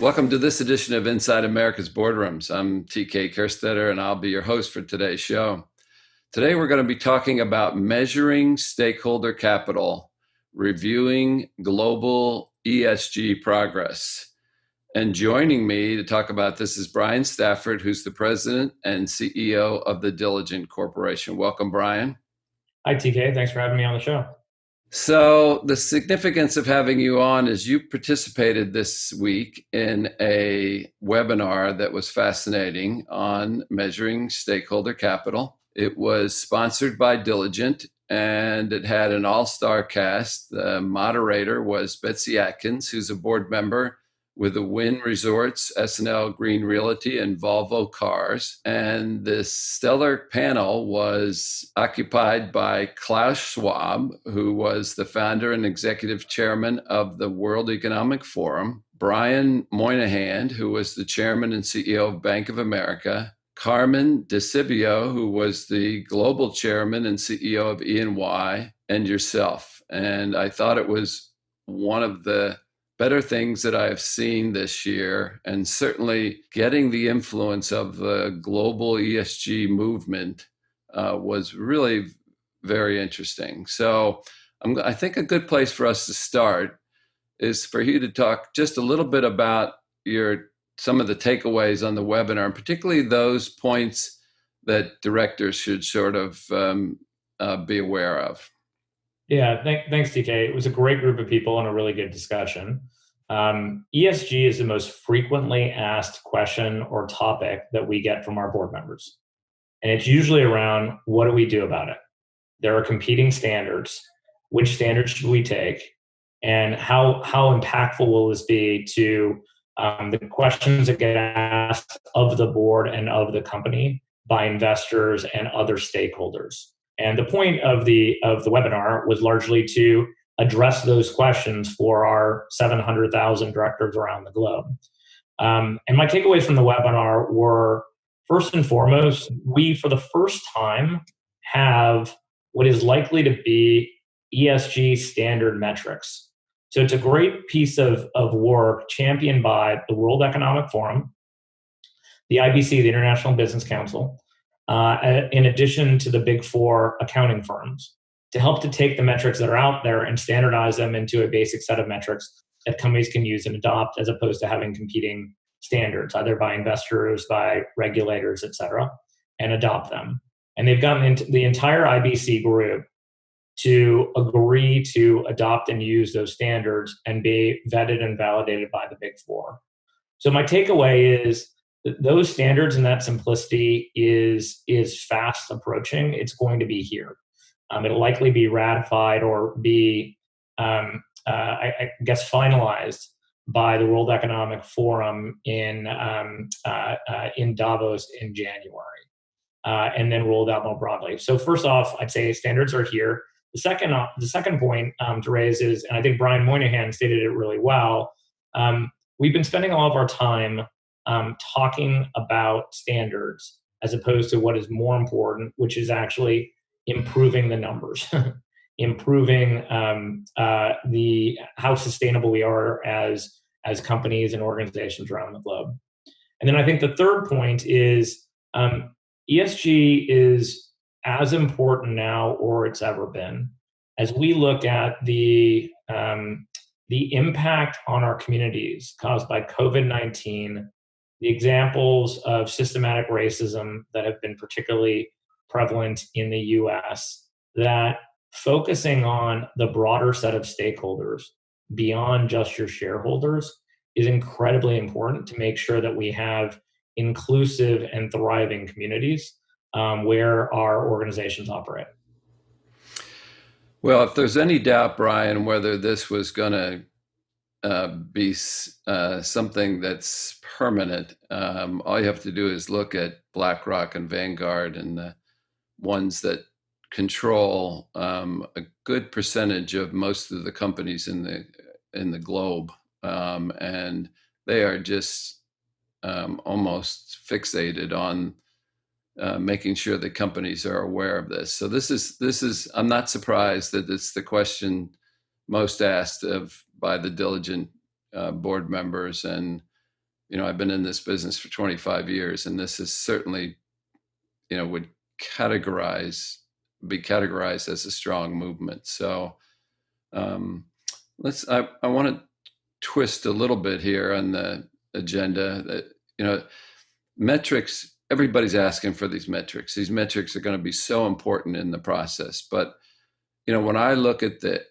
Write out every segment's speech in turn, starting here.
Welcome to this edition of Inside America's Boardrooms. I'm TK Kerstetter, and I'll be your host for today's show. Today, we're going to be talking about measuring stakeholder capital, reviewing global ESG progress. And joining me to talk about this is Brian Stafford, who's the president and CEO of the Diligent Corporation. Welcome, Brian. Hi, TK. Thanks for having me on the show. So the significance of having you on is you participated this week in a webinar that was fascinating on measuring stakeholder capital. It was sponsored by Diligent, and it had an all-star cast. The moderator was Betsy Atkins, who's a board member with the Wynn Resorts, S&L Green Realty, and Volvo Cars. And this stellar panel was occupied by Klaus Schwab, who was the founder and executive chairman of the World Economic Forum, Brian Moynihan, who was the chairman and CEO of Bank of America, Carmen DeCibio, who was the global chairman and CEO of E&Y, and yourself. And I thought it was one of the better things that I have seen this year, and certainly getting the influence of the global ESG movement was really very interesting. So I think a good place for us to start is for you to talk just a little bit about some of the takeaways on the webinar, and particularly those points that directors should sort of be aware of. Yeah, thanks, TK. It was a great group of people and a really good discussion. ESG is the most frequently asked question or topic that we get from our board members. And it's usually around, what do we do about it? There are competing standards. Which standards should we take? And how impactful will this be to the questions that get asked of the board and of the company by investors and other stakeholders? And the point of the webinar was largely to address those questions for our 700,000 directors around the globe. And my takeaways from the webinar were, first and foremost, we, for the first time, have what is likely to be ESG standard metrics. So it's a great piece of work championed by the World Economic Forum, the IBC, the International Business Council, in addition to the big four accounting firms, to help to take the metrics that are out there and standardize them into a basic set of metrics that companies can use and adopt, as opposed to having competing standards, either by investors, by regulators, et cetera, and adopt them. And they've gotten into the entire IBC group to agree to adopt and use those standards and be vetted and validated by the big four. So my takeaway is that those standards and that simplicity is fast approaching. It's going to be here. It'll likely be ratified or be, I guess, finalized by the World Economic Forum in Davos in January, and then rolled out more broadly. So first off, I'd say standards are here. The second point to raise is, and I think Brian Moynihan stated it really well, we've been spending all of our time talking about standards as opposed to what is more important, which is actually improving the numbers, improving how sustainable we are as companies and organizations around the globe. And then I think the third point is ESG is as important now or it's ever been. As we look at the impact on our communities caused by COVID-19, the examples of systematic racism that have been particularly prevalent in the US, that focusing on the broader set of stakeholders beyond just your shareholders is incredibly important to make sure that we have inclusive and thriving communities where our organizations operate. Well, if there's any doubt, Brian, whether this was going to be something that's permanent, all you have to do is look at BlackRock and Vanguard and the ones that control a good percentage of most of the companies in the globe, and they are just almost fixated on making sure that companies are aware of this. So this is I'm not surprised that it's the question most asked by the Diligent board members, and I've been in this business for 25 years, and this is certainly, would be categorized as a strong movement. So I want to twist a little bit here on the agenda that, metrics, everybody's asking for these metrics. These metrics are going to be so important in the process. But, when I look at the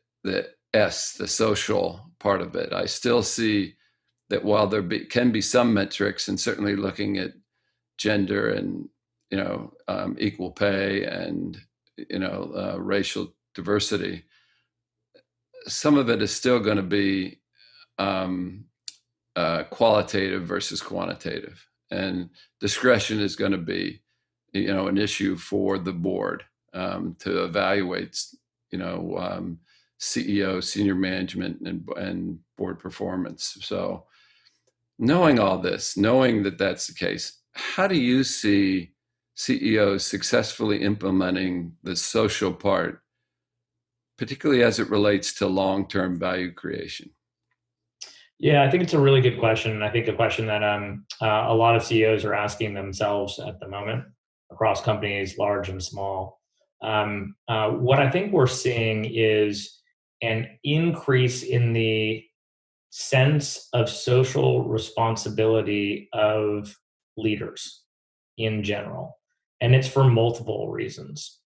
S, the social part of it, I still see that while can be some metrics, and certainly looking at gender and, equal pay and, racial diversity, some of it is still going to be qualitative versus quantitative, and discretion is going to be, an issue for the board to evaluate, CEO, senior management, and board performance. So, knowing all this, knowing that that's the case, how do you see CEOs successfully implementing the social part, particularly as it relates to long-term value creation? Yeah, I think it's a really good question. And I think a question that a lot of CEOs are asking themselves at the moment across companies, large and small. What I think we're seeing is an increase in the sense of social responsibility of leaders in general. And it's for multiple reasons.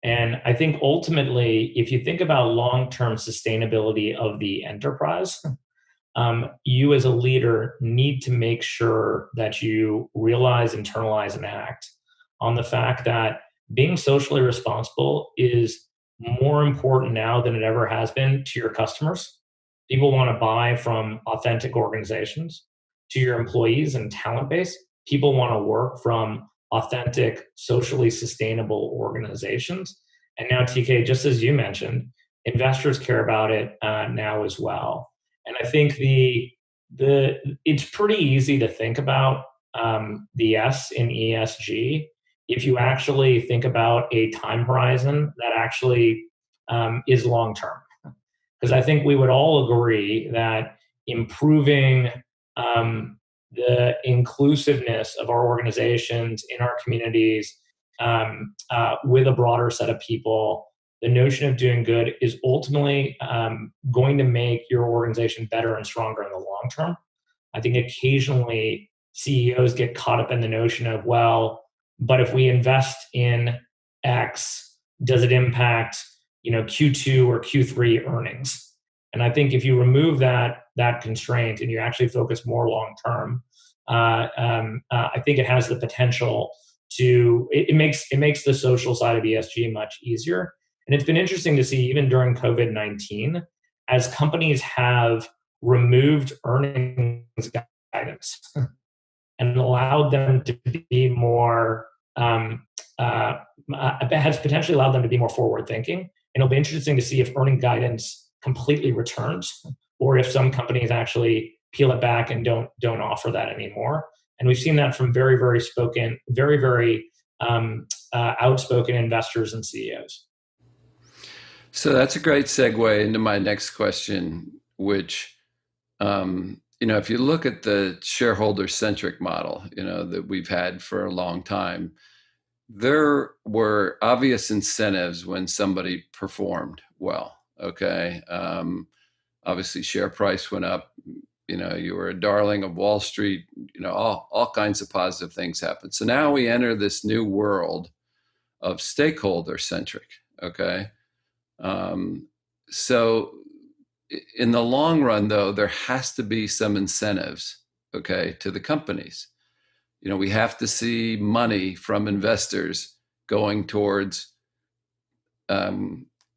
And I think ultimately, if you think about long-term sustainability of the enterprise, you as a leader need to make sure that you realize, internalize, and act on the fact that being socially responsible is more important now than it ever has been to your customers. People want to buy from authentic organizations. To your employees and talent base, people want to work from authentic, socially sustainable organizations. And now, TK, just as you mentioned, investors care about it now as well. And I think it's pretty easy to think about the S in ESG if you actually think about a time horizon that actually is long term. Because I think we would all agree that improving the inclusiveness of our organizations in our communities with a broader set of people, the notion of doing good is ultimately going to make your organization better and stronger in the long term. I think occasionally CEOs get caught up in the notion of, well, but if we invest in X, does it impact Q2 or Q3 earnings? And I think if you remove that constraint and you actually focus more long term, I think it has the potential to it makes the social side of ESG much easier. And it's been interesting to see, even during COVID-19, as companies have removed earnings guidance and allowed them to be more, has potentially allowed them to be more forward thinking. And it'll be interesting to see if earning guidance completely returns, or if some companies actually peel it back and don't offer that anymore. And we've seen that from very, very outspoken investors and CEOs. So that's a great segue into my next question, which, if you look at the shareholder-centric model, that we've had for a long time, there were obvious incentives when somebody performed well. Okay. Obviously, share price went up. You were a darling of Wall Street. All kinds of positive things happened. So now we enter this new world of stakeholder-centric. Okay. So in the long run, though, there has to be some incentives, okay, to the companies. We have to see money from investors going towards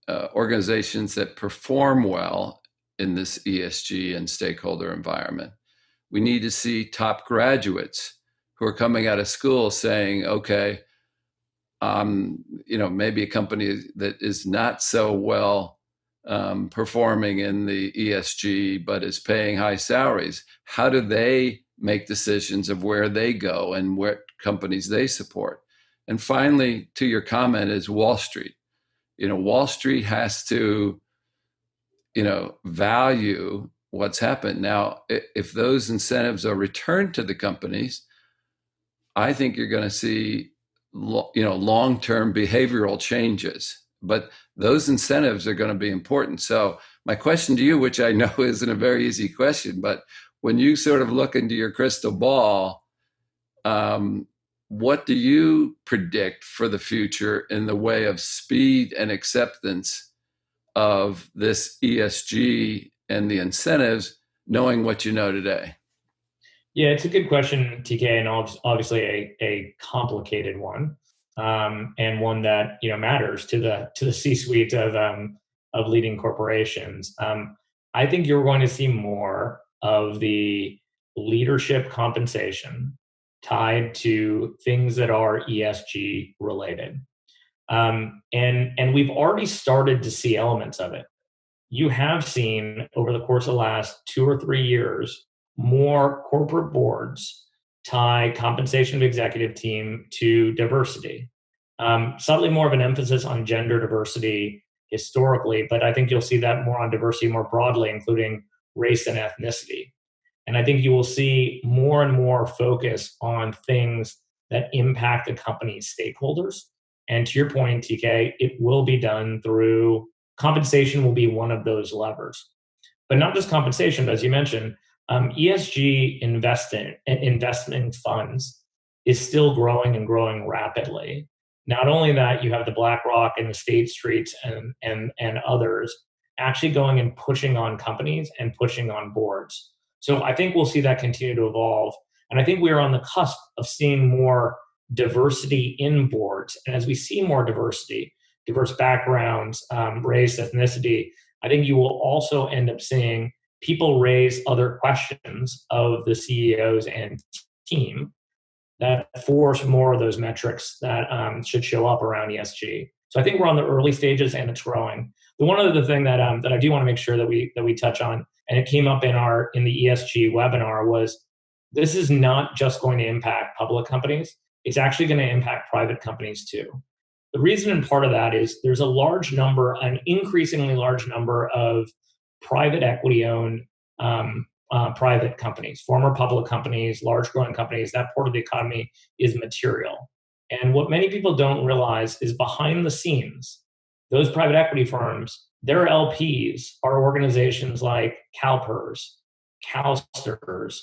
organizations that perform well in this ESG and stakeholder environment. We need to see top graduates who are coming out of school saying, okay, maybe a company that is not so well performing in the ESG, but is paying high salaries. How do they make decisions of where they go and what companies they support? And finally, to your comment, is Wall Street. Wall Street has to, value what's happened. Now, if those incentives are returned to the companies, I think you're going to see long-term behavioral changes. But those incentives are going to be important. So my question to you, which I know isn't a very easy question, but when you sort of look into your crystal ball, what do you predict for the future in the way of speed and acceptance of this ESG and the incentives, knowing what you know today? Yeah, it's a good question, TK, and obviously a complicated one, and one that matters to the C-suite of leading corporations. I think you're going to see more of the leadership compensation tied to things that are ESG related, and we've already started to see elements of it. You have seen over the course of the last 2 or 3 years more corporate boards tie compensation of executive team to diversity. Slightly more of an emphasis on gender diversity historically, but I think you'll see that more on diversity more broadly, including race and ethnicity. And I think you will see more and more focus on things that impact the company's stakeholders. And to your point, TK, it will be done through compensation will be one of those levers. But not just compensation, but as you mentioned, ESG investment funds is still growing and growing rapidly. Not only that, you have the BlackRock and the State Streets and others actually going and pushing on companies and pushing on boards. So I think we'll see that continue to evolve. And I think we are on the cusp of seeing more diversity in boards. And as we see more diversity, diverse backgrounds, race, ethnicity, I think you will also end up seeing people raise other questions of the CEOs and team that force more of those metrics that should show up around ESG. So I think we're on the early stages and it's growing. The one other thing that I do want to make sure that we touch on, and it came up in the ESG webinar, was this is not just going to impact public companies. It's actually going to impact private companies too. The reason and part of that is there's an increasingly large number of private equity owned private companies, former public companies, large growing companies. That part of the economy is material. And what many people don't realize is behind the scenes, those private equity firms, their LPs are organizations like CalPERS, CalSTRS,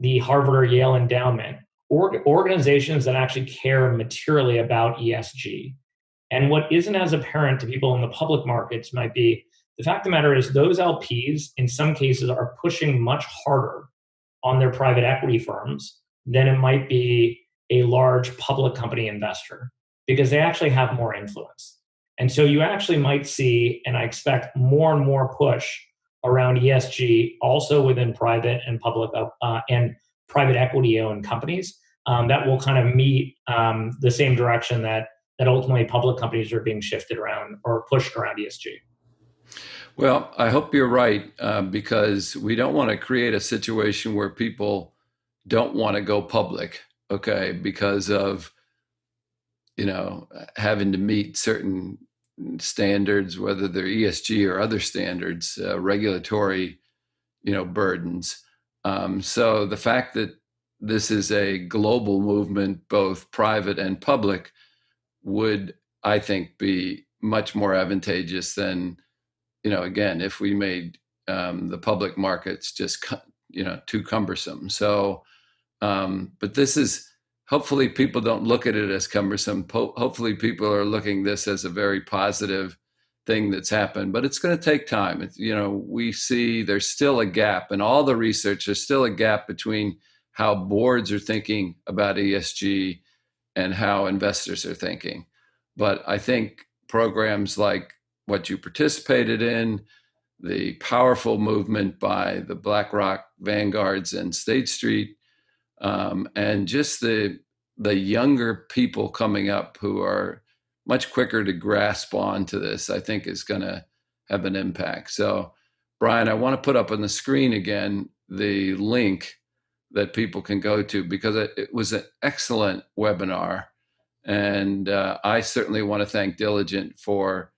the Harvard or Yale Endowment, organizations that actually care materially about ESG. And what isn't as apparent to people in the public markets might be the fact of the matter is those LPs, in some cases, are pushing much harder on their private equity firms than it might be a large public company investor, because they actually have more influence. And so you actually might see, and I expect more and more push around ESG also within private and public and private equity owned companies that will kind of meet the same direction that ultimately public companies are being shifted around or pushed around ESG. Well, I hope you're right, because we don't want to create a situation where people don't want to go public, okay, because of, having to meet certain standards, whether they're ESG or other standards, regulatory, burdens. So the fact that this is a global movement, both private and public, would, I think, be much more advantageous than, again, if we made the public markets just, too cumbersome. So, but this is, hopefully people don't look at it as cumbersome. Hopefully people are looking this as a very positive thing that's happened, but it's going to take time. We see there's still a gap in all the research. There's still a gap between how boards are thinking about ESG and how investors are thinking. But I think programs like what you participated in, the powerful movement by the BlackRock, Vanguards, and State Street, and just the younger people coming up who are much quicker to grasp onto this, I think is going to have an impact. So, Brian, I want to put up on the screen again the link that people can go to, because it was an excellent webinar. And I certainly want to thank Diligent for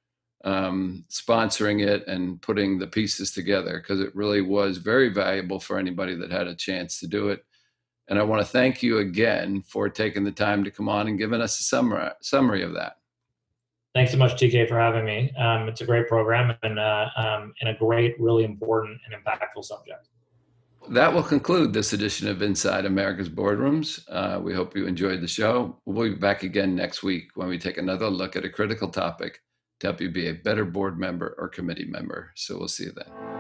sponsoring it and putting the pieces together, because it really was very valuable for anybody that had a chance to do it. And I want to thank you again for taking the time to come on and giving us a summary of that. Thanks so much, TK, for having me. It's a great program and a great, really important and impactful subject. That will conclude this edition of Inside America's Boardrooms. We hope you enjoyed the show. We'll be back again next week when we take another look at a critical topic to help you be a better board member or committee member. So we'll see you then.